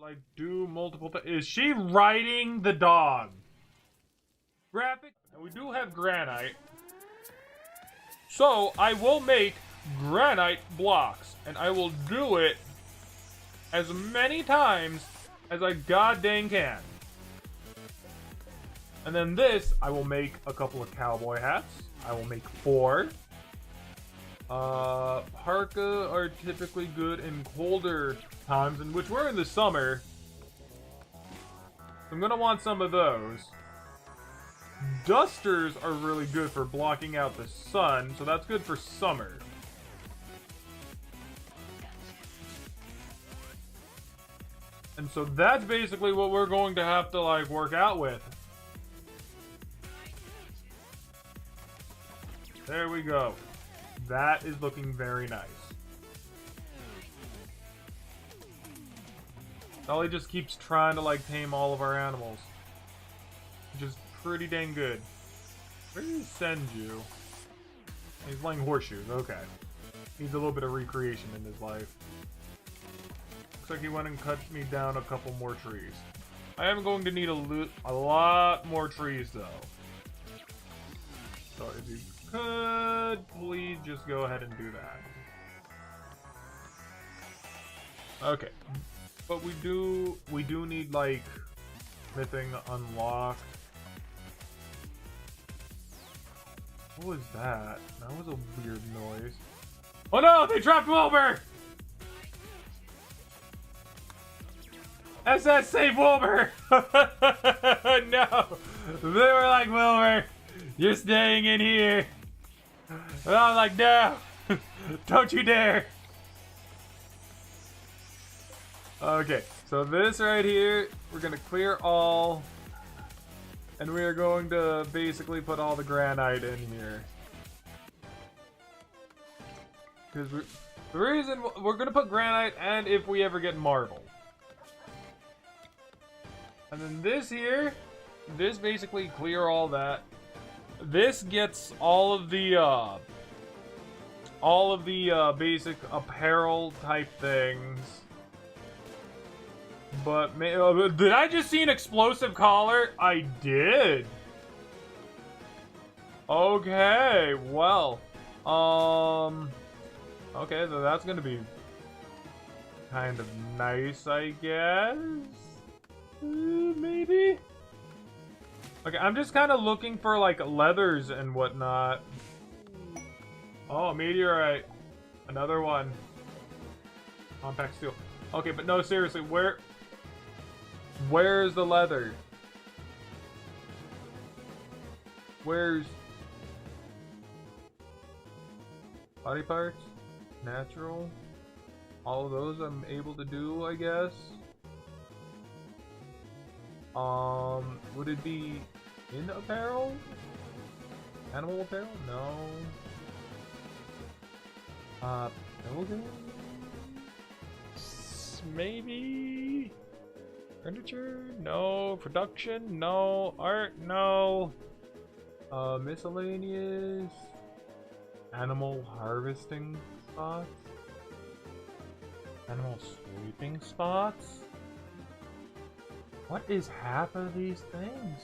like do multiple things. Is she riding the dog? Graphic. We do have granite. So I will make granite blocks. And I will do it as many times as I goddamn can. And then this, I will make a couple of cowboy hats. I will make 4. Parka are typically good in colder times, in which we're in the summer. I'm gonna want some of those. Dusters are really good for blocking out the sun, so that's good for summer. And so that's basically what we're going to have to like work out with. There we go. That is looking very nice. Dolly just keeps trying to like tame all of our animals, which is pretty dang good. Where did he send you? He's playing horseshoes. Okay. Needs a little bit of recreation in his life. Looks like he went and cut me down a couple more trees. I am going to need a lot more trees though. So if you could please just go ahead and do that. Okay. But we do need like smithing unlocked. What was that? That was a weird noise. Oh no! They dropped Wilbur! SS save Wilbur! No! They were like, Wilbur, you're staying in here. And I was like, no! Don't you dare! Okay, so this right here, we're gonna clear all. And we are going to basically put all the granite in here. Because the reason we're going to put granite, and if we ever get marble. And then this here, this basically clear all that. This gets all of the basic apparel type things. But did I just see an explosive collar? I did. Okay, well, okay, so that's gonna be kind of nice, I guess. Maybe. Okay, I'm just kind of looking for like leathers and whatnot. Oh, meteorite, another one. Compact steel. Okay, but no, seriously, where's the leather? Where's body parts? Natural? All of those I'm able to do, I guess. Would it be in apparel? Animal apparel? No. Building? Maybe? Furniture? No. Production? No. Art? No. Miscellaneous? Animal harvesting spots? Animal sleeping spots? What is half of these things?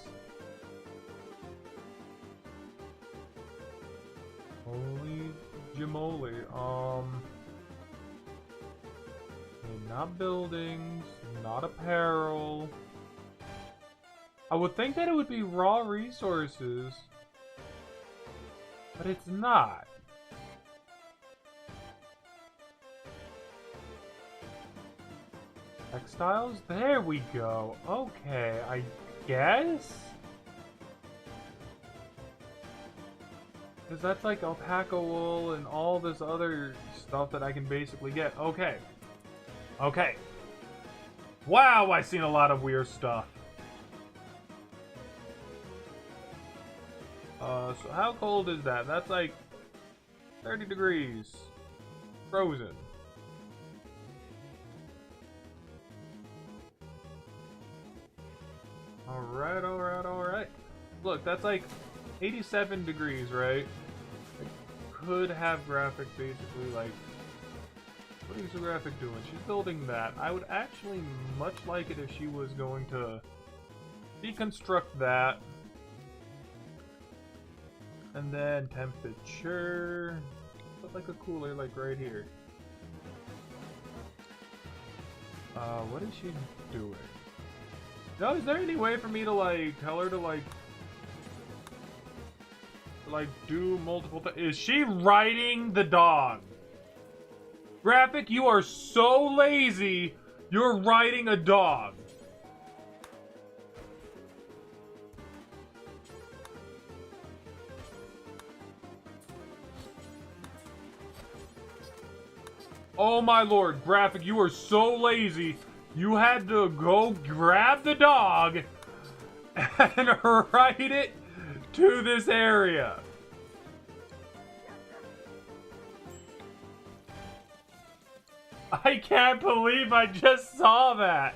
Holy jamoli. Not buildings, not apparel. I would think that it would be raw resources, but it's not. Textiles? There we go. Okay, I guess? Because that's like alpaca wool and all this other stuff that I can basically get. Okay. Okay. Wow, I've seen a lot of weird stuff. So how cold is that? That's like 30 degrees. Frozen. Alright, alright, alright. Look, that's like 87 degrees, right? I could have graphic basically like... What What is the graphic doing? She's building that. I would actually much like it if she was going to deconstruct that. And then temperature. Put like a cooler like right here. What is she doing? No, is there any way for me to like tell her to like do multiple things? Is she riding the dog? Graphic, you are so lazy. You're riding a dog. Oh my lord, Graphic, you are so lazy. You had to go grab the dog and ride it to this area. I can't believe I just saw that.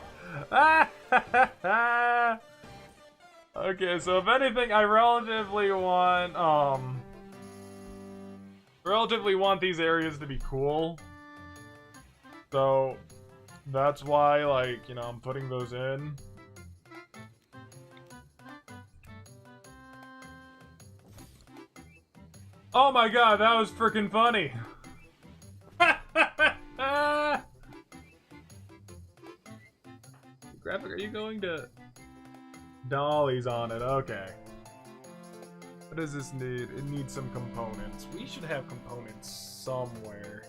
Okay, so if anything, I relatively want these areas to be cool. So that's why, like, you know, I'm putting those in. Oh my god, that was freaking funny. Graphic, are you going to... Dolly's on it, okay. What does this need? It needs some components. We should have components somewhere.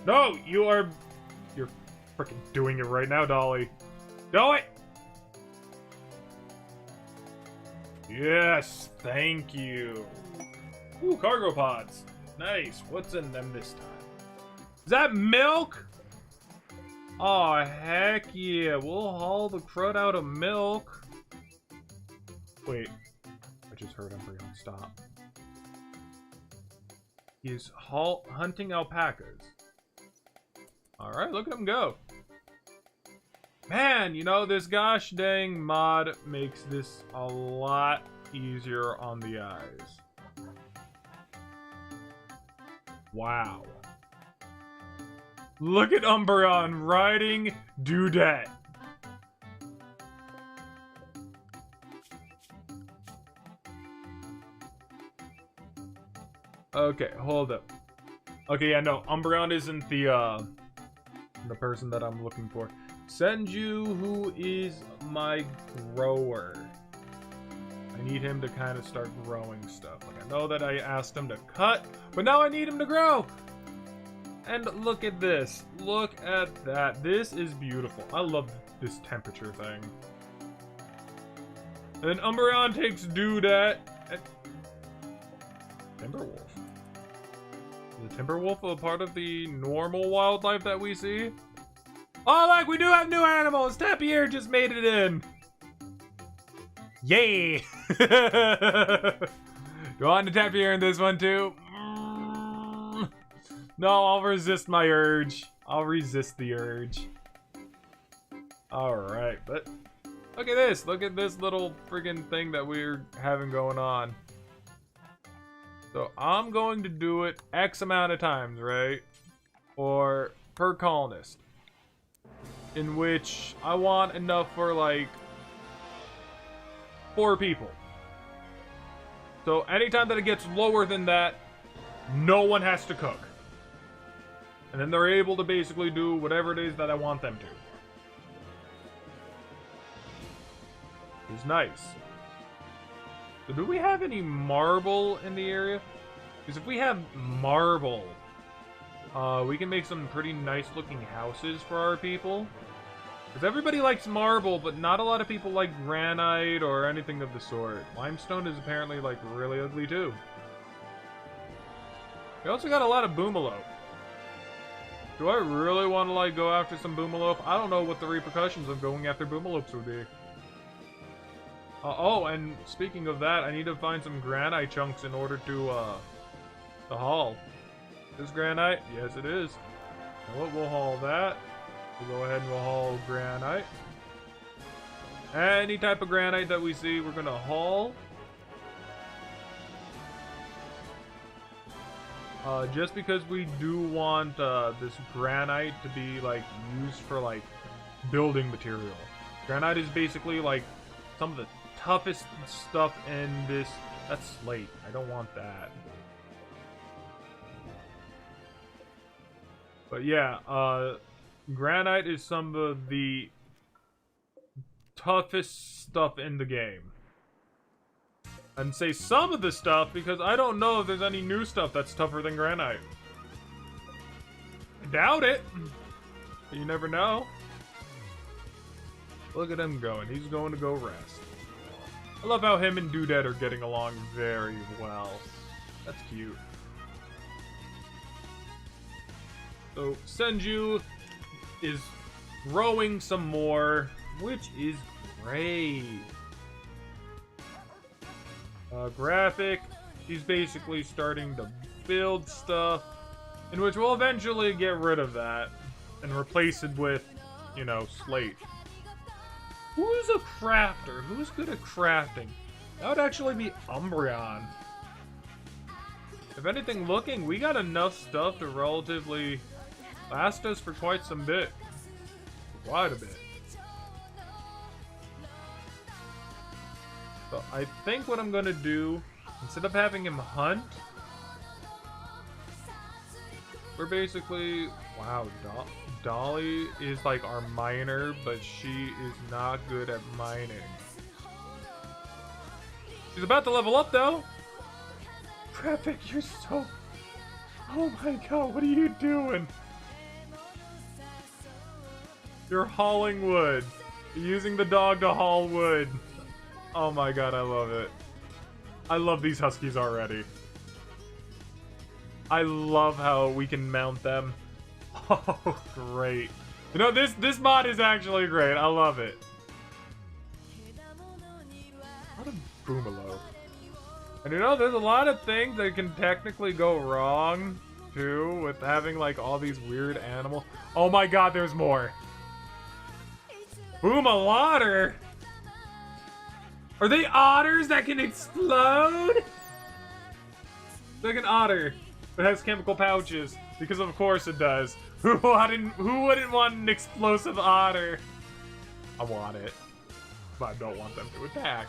No, you're freaking doing it right now, Dolly. Do it! Yes, thank you. Ooh, cargo pods. Nice. What's in them this time? Is that milk? Oh, heck yeah. We'll haul the crud out of milk. Wait. I just heard Umbreon stop. He's hunting alpacas. Alright, look at him go. Man, you know, this gosh dang mod makes this a lot easier on the eyes. Wow. Look at Umbreon riding Dudette. Okay, hold up. Okay, yeah, no, Umbreon isn't the person that I'm looking for. Senju, who is my grower. I need him to kind of start growing stuff. Like, I know that I asked him to cut, but now I need him to grow. And look at this. Look at that. This is beautiful. I love this temperature thing. And then Umbreon takes Dudette. Timberwolf. Is the Timberwolf a part of the normal wildlife that we see? Oh, look, we do have new animals. Tapier just made it in. Yay! Go on to Tapier in this one too. No, I'll resist my urge. I'll resist the urge. Alright, but look at this. Look at this little friggin' thing that we're having going on. So I'm going to do it X amount of times, right? Or per colonist. In which I want enough for like 4 people. So anytime that it gets lower than that, no one has to cook. And then they're able to basically do whatever it is that I want them to. It's nice. So do we have any marble in the area? Because if we have marble, we can make some pretty nice looking houses for our people. Because everybody likes marble, but not a lot of people like granite or anything of the sort. Limestone is apparently like really ugly too. We also got a lot of boomalope. Do I really want to like go after some boomalope? I don't know what the repercussions of going after boomalopes would be. Oh, and speaking of that, I need to find some granite chunks in order to haul. Is this granite? Yes, it is. You know what? We'll haul that. We'll go ahead and we'll haul granite. Any type of granite that we see, we're gonna haul. Just because we do want this granite to be like used for like building material. Granite is basically like some of the toughest stuff in this. That's slate. I don't want that. But yeah, granite is some of the toughest stuff in the game. And say some of the stuff because I don't know if there's any new stuff that's tougher than granite. I doubt it. But you never know. Look at him going. He's going to go rest. I love how him and Doodad are getting along very well. That's cute. So Senju is growing some more, which is great. Graphic, he's basically starting to build stuff, in which we'll eventually get rid of that and replace it with, you know, slate. Who's a crafter? Who's good at crafting? That would actually be Umbreon. If anything, looking, we got enough stuff to relatively last us for quite some bit. Quite a bit. So I think what I'm gonna do, instead of having him hunt, we're basically, wow, Dolly is like our miner, but she is not good at mining. She's about to level up though. Traffic, you're so, oh my god, what are you doing? You're hauling wood. You're using the dog to haul wood. Oh my god, I love it. I love these huskies already. I love how we can mount them. Oh, great. You know, this mod is actually great. I love it. What a boomalo. And you know, there's a lot of things that can technically go wrong, too, with having, like, all these weird animals. Oh my god, there's more. Boomalotter? Are they otters that can explode? Like an otter that has chemical pouches, because of course it does. Who wouldn't want an explosive otter? I want it, but I don't want them to attack.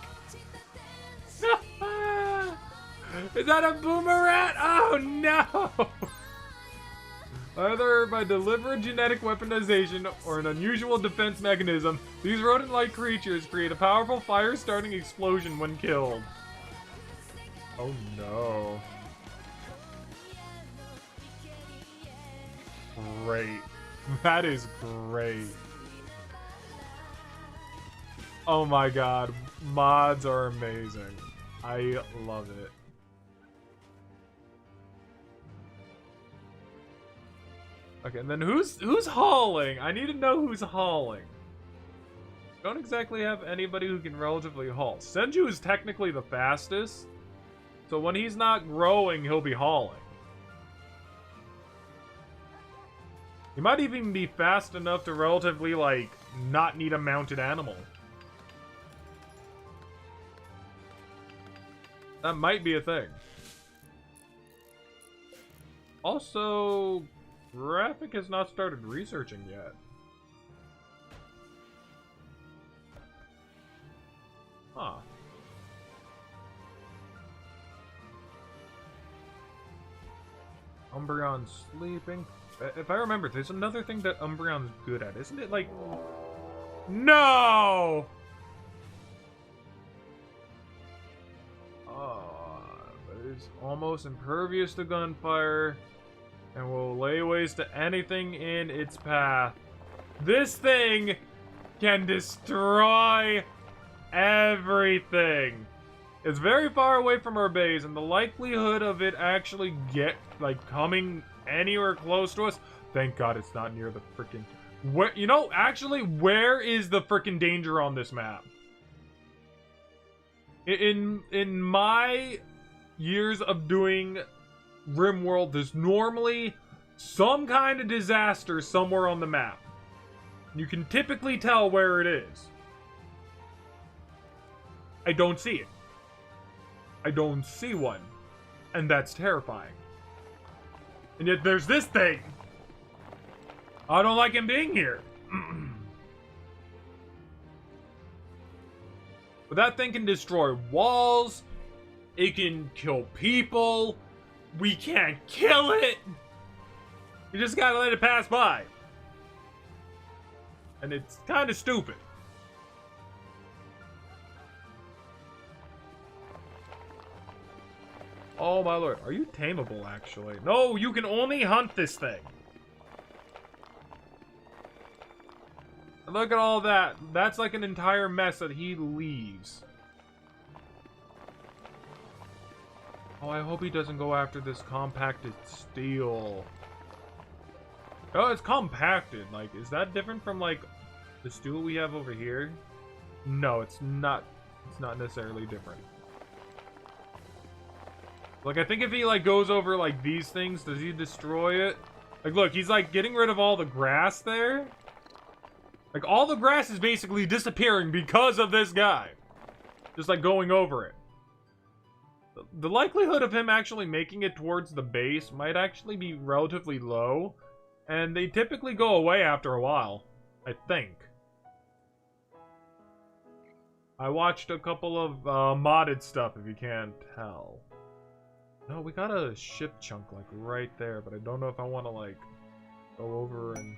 Is that a boomerang? Oh no! Either by deliberate genetic weaponization or an unusual defense mechanism, these rodent-like creatures create a powerful fire-starting explosion when killed. Oh no. Great. That is great. Oh my god. Mods are amazing. I love it. Okay, and then who's hauling? I need to know who's hauling. Don't exactly have anybody who can relatively haul. Senju is technically the fastest, so when he's not growing, he'll be hauling. He might even be fast enough to relatively, like, not need a mounted animal. That might be a thing. Also, Graphic has not started researching yet. Huh. Umbreon's sleeping. If I remember, there's another thing that Umbreon's good at, isn't it? Like, no! But it's almost impervious to gunfire and will lay waste to anything in its path. This thing can destroy everything. It's very far away from our base, and the likelihood of it actually coming anywhere close to us. Thank God it's not near the freaking. Where, you know, actually, where is the freaking danger on this map? In my years of doing Rimworld, there's normally some kind of disaster somewhere on the map. You can typically tell where it is. I don't see it. I don't see one. And that's terrifying. And yet there's this thing. I don't like him being here. But that thing can destroy walls. It can kill people. We can't kill it. You just gotta let it pass by. And it's kind of stupid. Oh my lord. Are you tameable, actually? No, you can only hunt this thing. Look at all that. That's like an entire mess that he leaves. Oh, I hope he doesn't go after this compacted steel. Oh, it's compacted. Like, is that different from, like, the steel we have over here? No, it's not. It's not necessarily different. Like, I think if he, like, goes over, like, these things, does he destroy it? Like, look, he's, like, getting rid of all the grass there. Like, all the grass is basically disappearing because of this guy. Just, like, going over it. The likelihood of him actually making it towards the base might actually be relatively low. And they typically go away after a while, I think. I watched a couple of modded stuff, if you can't tell. No, we got a ship chunk, like, right there. But I don't know if I want to, like, go over and...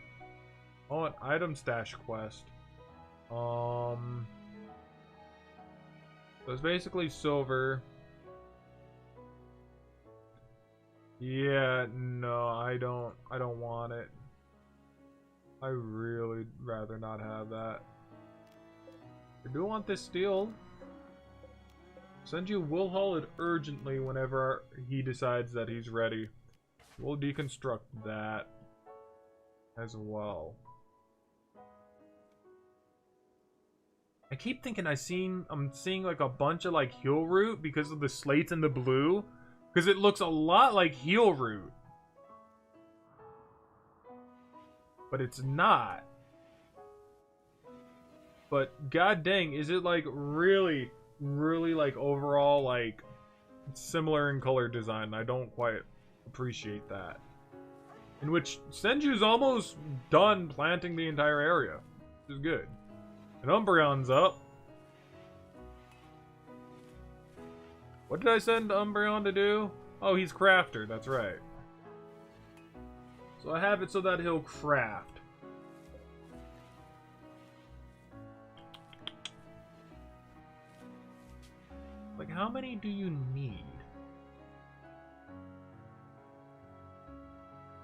Oh, an item stash quest. So it's basically silver. Yeah, no, I don't want it. I really rather not have that. I do want this steel. Send you, we'll haul it urgently whenever he decides that he's ready. We'll deconstruct that as well. I keep thinking I'm seeing like a bunch of like heel root because of the slates and the blue. Because it looks a lot like heel root. But it's not. But god dang, is it like really, really like overall like similar in color design? I don't quite appreciate that. In which Senju's almost done planting the entire area. Which is good. And Umbreon's up. What did I send Umbreon to do? Oh, he's crafter, that's right. So I have it so that he'll craft. Like, how many do you need?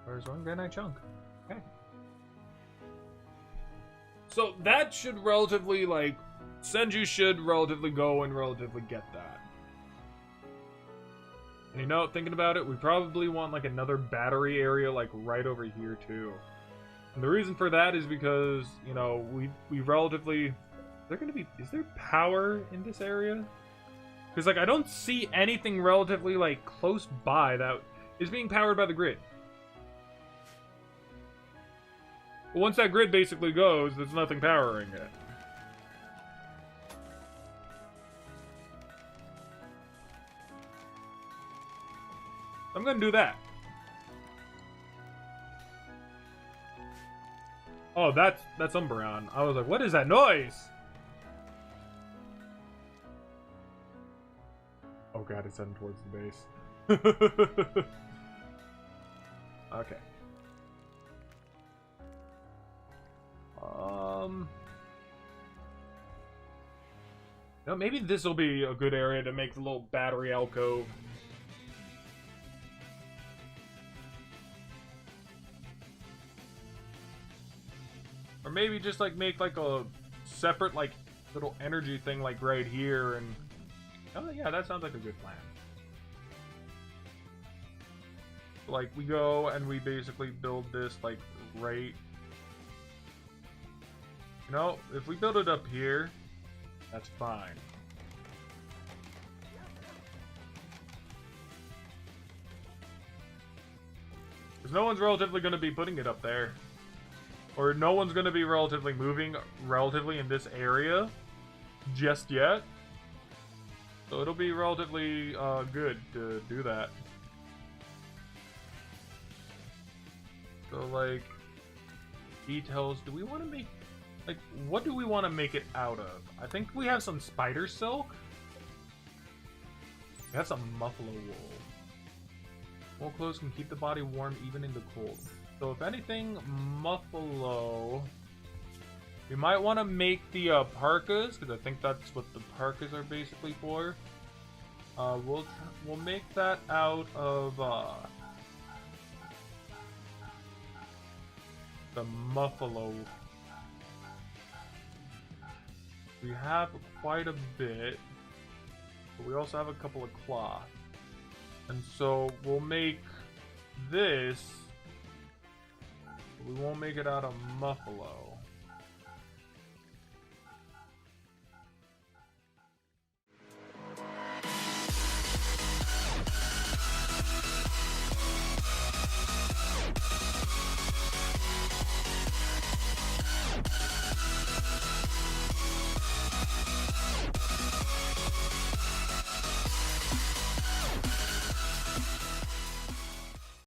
Where's one granite chunk? Okay. So that should relatively, like, Senju should relatively go and relatively get that. And you know, thinking about it, we probably want, like, another battery area, like, right over here, too. And the reason for that is because, you know, we relatively... Is there power in this area? Because, like, I don't see anything relatively, like, close by that is being powered by the grid. But once that grid basically goes, there's nothing powering it. I'm gonna do that. Oh, that's Umbreon. I was like, what is that noise? Oh god, it's heading towards the base. Okay. No, maybe this will be a good area to make the little battery alcove. Or maybe just like make like a separate like little energy thing like right here and... Oh yeah, that sounds like a good plan. Like we go and we basically build this like right... You know, if we build it up here, that's fine. Because no one's relatively going to be putting it up there. Or no one's going to be relatively moving relatively in this area just yet. So it'll be relatively good to do that. So, like, details. Do we want to make, like, what do we want to make it out of? I think we have some spider silk. We have some buffalo wool. Wool clothes can keep the body warm even in the cold. So if anything, buffalo. We might want to make the parkas, because I think that's what the parkas are basically for. We'll make that out of the buffalo. We have quite a bit, but we also have a couple of cloth, and so we'll make this. We won't make it out of buffalo.